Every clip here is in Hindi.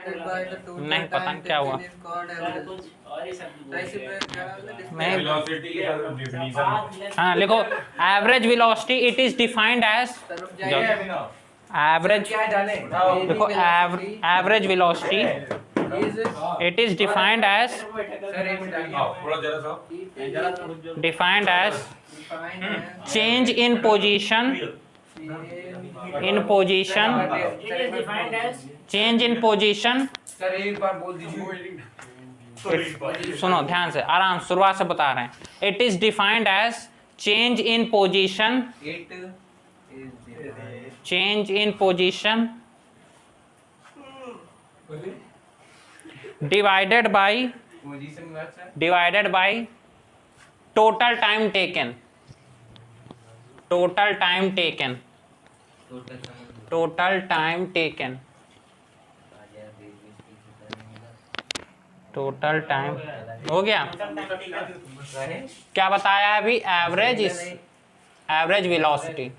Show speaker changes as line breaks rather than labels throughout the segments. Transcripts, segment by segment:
नहीं पता नहीं क्या हुआ। हाँ लिखो average velocity it is defined as average, देखो average velocity it is defined as change in position change in position. सुनो ध्यान से, आराम शुरुआत से बता रहे हैं। It is defined as change in position, change in position divided by total time taken, total time taken, total time taken, total time हो गया। क्या बताया अभी? Average average velocity,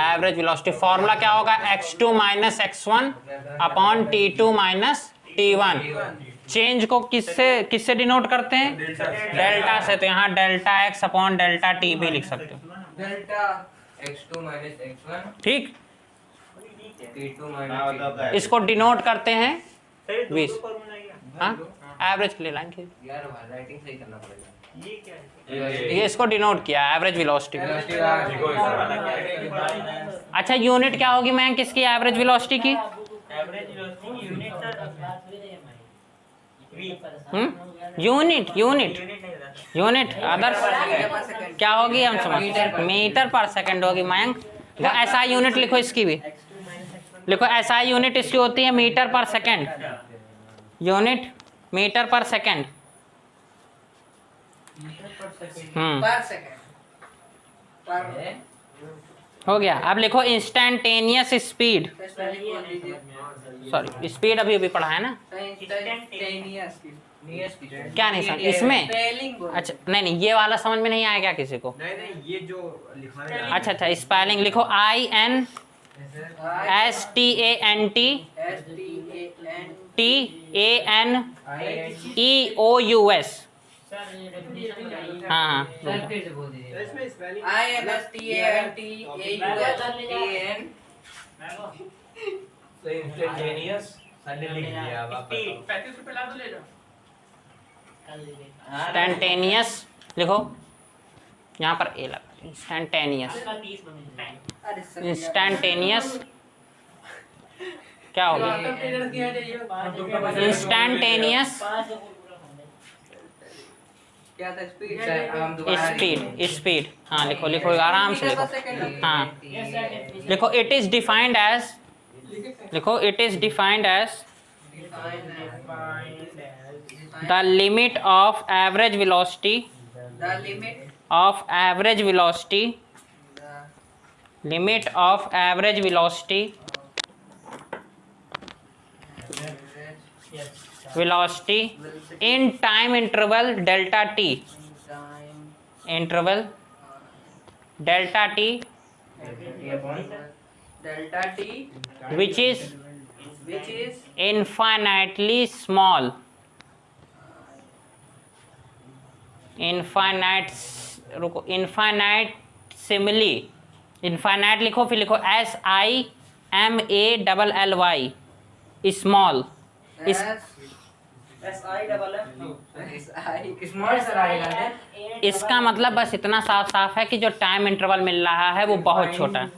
average velocity formula क्या होगा? x2 minus x1 upon t2 minus t1। Change को किससे डिनोट करते हैं? डेल्टा से। तो यहाँ delta x upon delta t भी लिख सकते हो,
डेल्टा x2 माइनस x1, ठीक, t2 माइनस।
इसको डिनोट करते हैं 20। हाँ एवरेज के लिए लाइन खींच
यार, राइटिंग सही करना पड़ेगा। ये क्या है?
ये इसको डिनोट किया एवरेज वेलोसिटी। अच्छा यूनिट क्या होगी मैं किसकी? एवरेज वेलोसिटी की। यूनिट यूनिट अदर्स क्या होगी? हम समझ, मीटर पर सेकंड होगी मयंक। ऐसा यूनिट लिखो, इसकी भी लिखो। ऐसा यूनिट इसकी होती है metre per second, unit metre per second. हो गया। अब लिखो इंस्टैंटेनियस स्पीड, सॉरी स्पीड अभी अभी पढ़ा है ना। क्या नहीं समझ इसमें? अच्छा नहीं ये वाला समझ में नहीं आया क्या किसी को?
नहीं ये जो लिखा है।
अच्छा स्पेलिंग लिखो INSTANTEOUS। हाँ इंस्टैंटेनियस लिखो, यहाँ पर ए लगा, इंस्टैंटेनियस। इंस्टैंटेनियस क्या होगा? Instantaneous speed. हाँ लिखो लिखो, आराम से लिखो। हाँ लिखो इट इज डिफाइंड एज, लिखो it is defined as the limit of average velocity, of average velocity, limit of average velocity, velocity in time interval delta t, interval delta t, which is infinitely small, infinite, रुको, इनफाइनाइटसिमली, इनफाइनाइट लिखो, फिर लिखो SIMALLY, स्मॉल। इसका मतलब बस इतना साफ साफ है कि जो टाइम इंटरवल मिल रहा है वो बहुत छोटा है।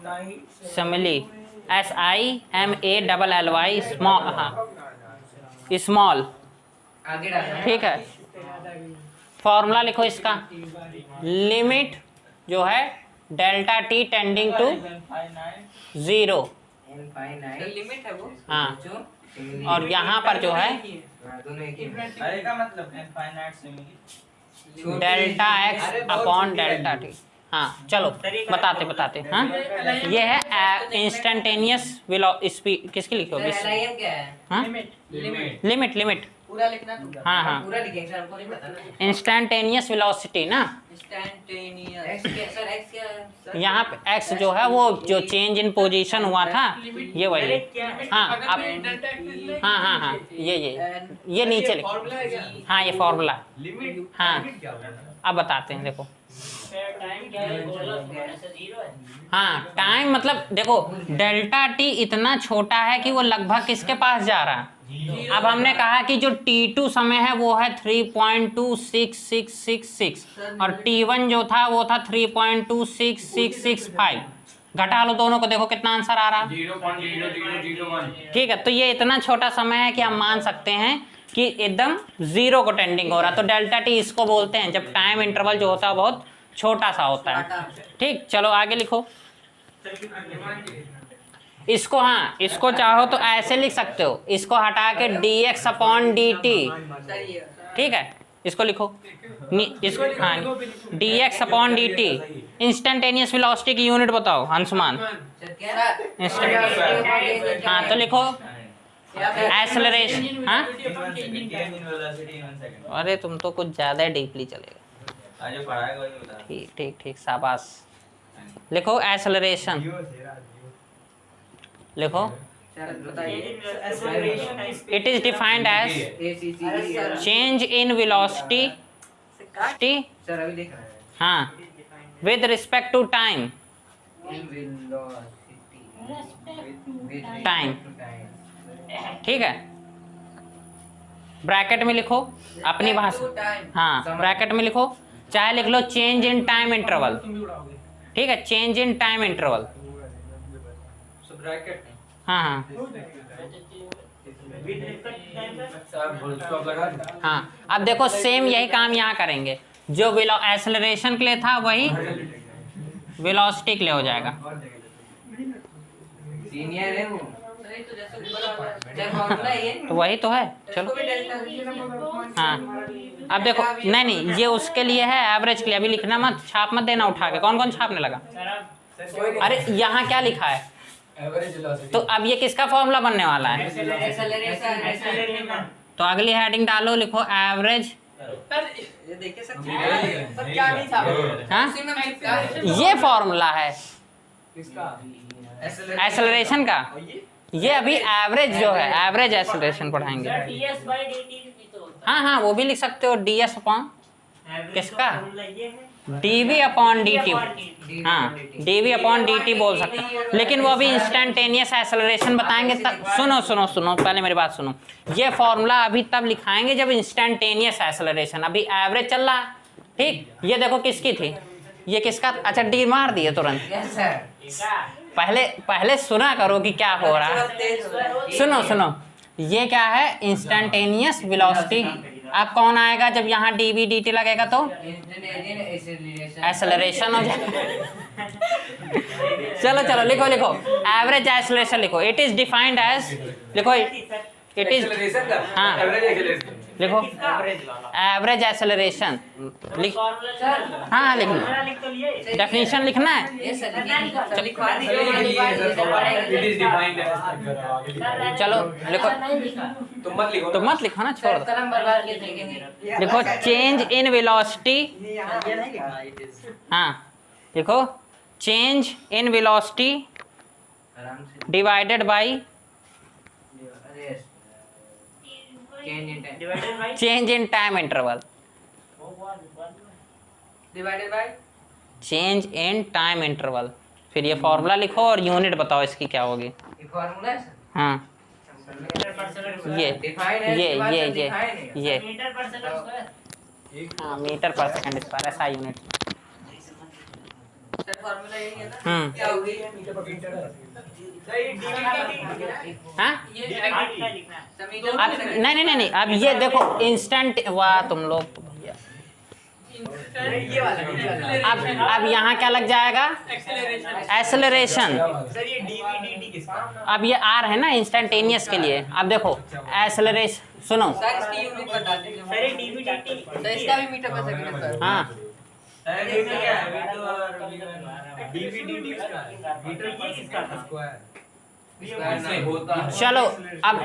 सिमली SIMALLY स्मॉल, हाँ स्मॉल, ठीक है। फॉर्मूला लिखो इसका, लिमिट जो है delta T tending to 0,
limit है वो।
हाँ और यहाँ पर जो है delta X upon delta T. हाँ चलो बताते। हाँ ये है इंस्टेंटेनियस स्पीड, किसकी लिखी होगी?
क्या है?
हाँ लिमिट
पूरा लिखना तू।
हाँ, हाँ।
पूरा लिखेंगे सर, हमको नहीं पता ना।
इंस्टेंटेनियस वेलोसिटी ना,
इंस्टेंटेनियस एक्स क्या सर, एक्स क्या है?
यहाँ पे x जो है वो जो चेंज इन पोजीशन हुआ था ये वही। हाँ अब हाँ हाँ हाँ ये नीचे लिखो। हाँ ये फॉर्मूला।
लिमिट
हाँ
क्या होगा?
अब बताते हैं देखो।
टाइम क्या है? ऐसा 0 है।
हाँ टाइम मतलब देखो डेल्टा टी इतना छोटा है कि वो लगभग किसके पास जा रहा है। अब हमने कहा कि जो T2 समय है वो है 3.26666 और T1 जो था वो था 3.26665। घटा लो दोनों को, देखो कितना आंसर आ रहा।
0.0001।
ठीक है, तो ये इतना छोटा समय है कि हम मान सकते हैं कि एकदम जीरो को टेंडिंग हो रहा। तो डेल्टा टी इसको बोलते हैं जब टाइम इंटरवल जो होता है बहुत छोटा सा होता है। ठीक, चलो आगे लिखो इसको। हाँ इसको चाहो तो ऐसे लिख सकते हो, इसको हटा के dx/dt। ठीक है, इसको लिखो इसको। हाँ dx/dt। इंस्टेंटेनियस वेलोसिटी की यूनिट बताओ अंशुमान। हाँ तो लिखो एक्सेलरेशन। हाँ अरे तुम तो कुछ ज़्यादा डीपली चलेगा। ठीक ठीक ठीक, शाबाश। लिखो एक्सेलरेशन, लिखो it is defined as change in velocity.
Sir अभी देख रहे हैं।
हाँ with respect to time. Time. ठीक है, ब्रैकेट में लिखो अपनी भाषा। हाँ ब्रैकेट में लिखो, चाहे लिख लो चेंज इन टाइम इंटरवल। ठीक है, चेंज इन टाइम इंटरवल। हाँ हाँ हाँ अब देखो सेम यही काम यहाँ करेंगे। जो एक्सेलरेशन के लिए था वही वेलोसिटी के लिए हो जाएगा।
सीनियर है वो। फॉर्मूला ये
तो वही तो है। चलो हाँ अब देखो, नहीं नहीं ये उसके लिए है, एवरेज के लिए। अभी लिखना मत, छाप मत देना उठा के। कौन कौन छापने लगा? अरे यहाँ क्या लिखा है? तो अब ये किसका फॉर्मूला बनने वाला है? तो अगली हेडिंग डालो, लिखो एवरेज।
ये देखिए सर क्या नहीं था।
हाँ ये फॉर्मूला है एक्सेलरेशन का। ये अभी एवरेज जो है, एवरेज एक्सेलरेशन पढ़ाएंगे।
ds/dt भी तो होता
हाँ हाँ वो भी लिख सकते हो, ds अपॉन
है।
किसका?
ये है
dv/dt। हाँ dv/dt बोल सकते हैं, लेकिन वो अभी इंस्टेंटेनियस एक्सेलरेशन बताएंगे तब। सुनो सुनो सुनो पहले मेरी बात सुनो। ये फॉर्मूला अभी तब लिखाएंगे जब इंस्टेंटेनियस एक्सेलरेशन। अभी एवरेज चल रहा है। ठीक, ये देखो किसकी थी, ये किसका? अच्छा डी मार दिए तुरंत।
Yes sir.
पहले सुना करो कि क्या हो रहा है। सुनो सुनो, ये क्या है? Instantaneous velocity. अब कौन आएगा जब यहाँ dv/dt लगेगा तो एक्सेलरेशन हो जाएगा। चलो चलो लिखो लिखो एवरेज एक्सेलरेशन लिखो। इट इज डिफाइंड एज, लिखो इट इज, हाँ लिखो एवरेज एक्सेलरेशन। लिख हाँ लिखना, डेफिनेशन लिखना है। चलो लिखो, तो मत लिखो ना, छोड़ दो। लिखो चेंज इन वेलोसिटी। हाँ लिखो change in velocity divided by change in time interval.
Divided by
change in time interval. फिर ये फॉर्मूला लिखो और यूनिट बताओ इसकी क्या होगी।
ये फॉर्मूला है सर।
हाँ ये
मीटर पर सेकंड स्क्वायर।
हाँ मीटर पर सेकंड स्क्वायर, ऐसा यूनिट।
सर फॉर्मूला यही है ना। क्या होगी?
हाँ
लिखना
अब नहीं नहीं नहीं, अब ये देखो इंस्टेंट। वाह तुम लोग।
ये वाला
अब यहाँ क्या लग जाएगा? एक्सेलरेशन।
सर ये dv/dt किसका?
अब ये आर है ना इंस्टेंटेनियस के लिए। अब देखो एक्सेलरेशन, सुनो
सर इसकी यूनिट बता दीजिए।
सर ये dv/dt।
तो इसका भी मीटर पर सेकंड है सर।
हाँ
dv/dt किसका है? Metre per second square.
चलो अब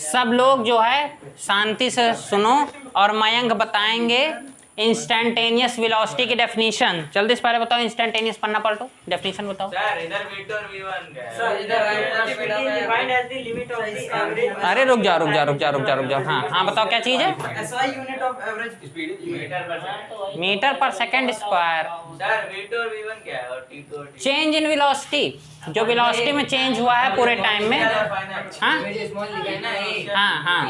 सब लोग जो है शांति से सुनो और मयंक बताएंगे इंस्टेंटेनियस वेलोसिटी की डेफिनेशन। जल्दी से पहले बताओ इंस्टेंटेनियस, पन्ना पलटो, डेफिनेशन बताओ।
सर इधर v2 और v1 क्या है?
सर इधर
defined as the limit of the average.
अरे रुक जाओ। हाँ बताओ क्या चीज है?
SI unit of average
speed
metre per second square.
Sir v2 और v1 क्या है और t2 और t2?
चेंज इन वेलोसिटी, जो वेलोसिटी में चेंज हुआ है पूरे टाइम में। हाँ हाँ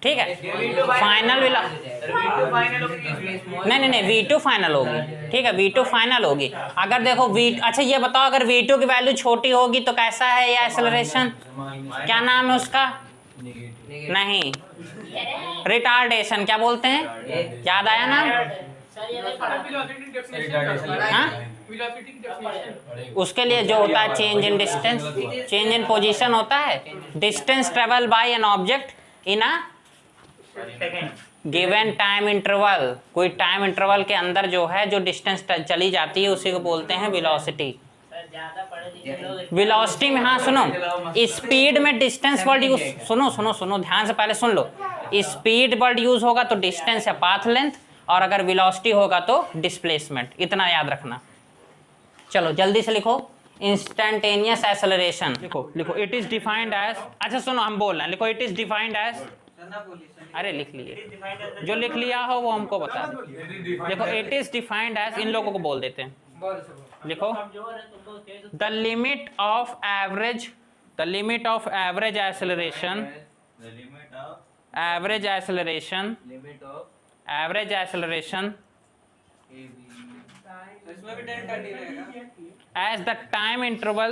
ठीक है, फाइनल
v2 फाइनल होगी।
नहीं V2 फाइनल होगी, ठीक है V2 फाइनल होगी। अगर देखो अच्छा ये बताओ अगर V2 की वैल्यू छोटी होगी तो कैसा है ये एक्सेलरेशन? क्या नाम है उसका? नहीं, रिटार्डेशन। क्या बोलते हैं, याद आया नाम? हाँ? उसके लिए जो होता है change in distance, change in position होता है, distance travel by an object in a given time interval. कोई टाइम इंटरवल के अंदर जो है जो डिस्टेंस चली जाती है उसी को बोलते हैं वेलोसिटी। वेलोसिटी में, हाँ सुनो, स्पीड में डिस्टेंस वर्ड यूज, सुनो ध्यान से पहले सुन लो। स्पीड वर्ड यूज होगा तो डिस्टेंस या पाथ लेंथ, और अगर वेलोसिटी होगा तो डिस्प्लेसमेंट। इतना याद रखना। चलो जल्दी से लिखो इंस्टेंटेनियस एक्सेलरेशन। लिखो इट इज डिफाइंड एज, अच्छा सुनो हम बोल रहे हैं, लिखो इट इज डिफाइंड एज, अरे लिख लिए, जो लिख लिया हो वो हमको बता दो। देखो इट इज डिफाइंड एज, इन लोगों को बोल देते हैं। लिखो the limit of average acceleration, average acceleration
इसमें भी डेल्टा टी रहेगा।
as the time interval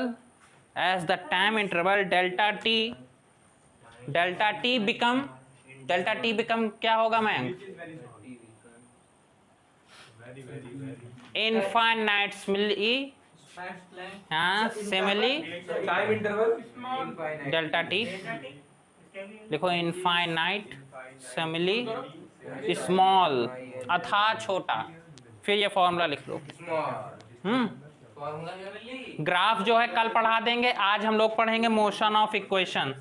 delta t become क्या होगा मैम? इनफाइनाइट हाँ simile
time interval
delta T. लिखो इनफाइनाइट सिमिली स्मॉल, अथा छोटा। फिर ये फॉर्मूला लिख लो। ग्राफ जो है कल पढ़ा देंगे, आज हम लोग पढ़ेंगे मोशन ऑफ इक्वेशन।